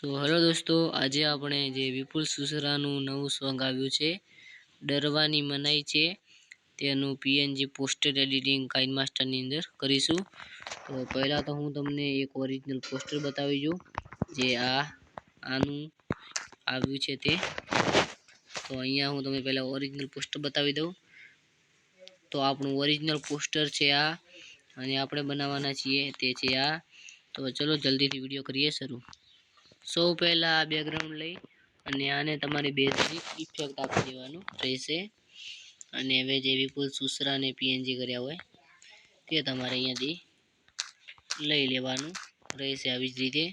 Hello દોસ્તો, આજે આપણે જે વિપુલ સુસરાનું નવું સોંગ આવ્યું છે ડરવાની મનાઈ છે તેનું પીએનજી પોસ્ટર એડિટિંગ કાઇનમાસ્ટરની અંદર કરીશું। તો પહેલા તો હું તમને એક ઓરિજિનલ પોસ્ટર બતાવી દઉં જે આનું આવ્યું છે તે। તો અહીંયા હું તમને પહેલા ઓરિજિનલ પોસ્ટર બતાવી દઉં। તો આપણું ઓરિજિનલ પોસ્ટર છે આ, અને આપણે બનાવવાના છીએ તે છે આ। તો ચલો જલ્દીથી વિડીયો કરીએ શરૂ। સૌ પહેલા આ બેકગ્રાઉન્ડ લઈ અને આને તમારે બેઝિક ઇફેક્ટ આપી દેવાનું રહેશે। અને હવે જે વિપુલ સુસરાને પીએનજી કર્યા હોય તે તમારે અહીંયાથી લઈ લેવાનું રહેશે આવી જ રીતે।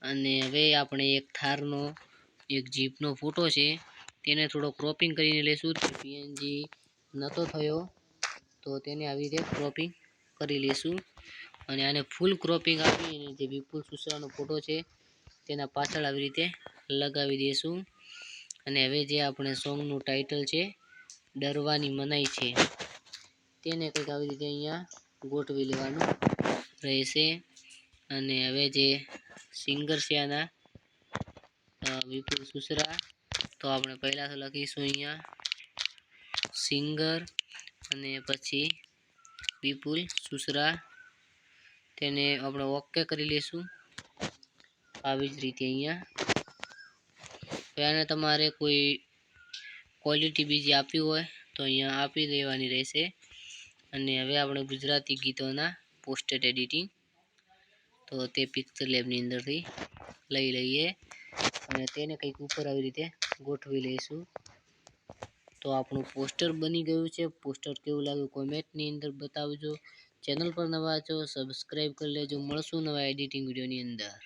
અને હવે આપણે એક થારનો એક જીપનો ફોટો છે તેને થોડો ક્રોપિંગ કરીને લેશું। તો પીએનજી નતો થયો તો તેને આવી રીતે ક્રોપિંગ કરી લેશું। અને આને ફૂલ ક્રોપિંગ આપીને જે વિપુલ સુસરાનો ફોટો છે તેના પાછળ આવી રીતે લગાવી દઈશું। અને હવે જે આપણે સોંગનું ટાઇટલ છે ડરવાની મનાઈ છે તેને કંઈક આવી રીતે અહીંયા ગોઠવી લેવાનું રહેશે। અને હવે જે સિંગર છે આના વિપુલ સુસરા, તો આપણે પહેલા તો લખીશું અહીંયા સિંગર અને પછી વિપુલ સુસરા, તેને આપણે ઓકે કરી લઈશું આવી જ રીતે અહીંયા। આને તમારે કોઈ ક્વોલિટી બીજી આપવી હોય તો અહીંયા આપી દેવાની રહેશે। અને હવે આપણે ગુજરાતી ગીતોના પોસ્ટર એડિટિંગ, તો તે પિક્ચર લેબની અંદરથી લઈ લઈએ અને તેને કંઈક ઉપર આવી રીતે ગોઠવી લઈશું। તો આપણું પોસ્ટર બની ગયું છે। પોસ્ટર કેવું લાગ્યું કોમેન્ટની અંદર બતાવજો। ચેનલ પર નવા છો સબસ્ક્રાઈબ કરી લેજો। મળશું નવા એડિટિંગ વિડીયોની અંદર।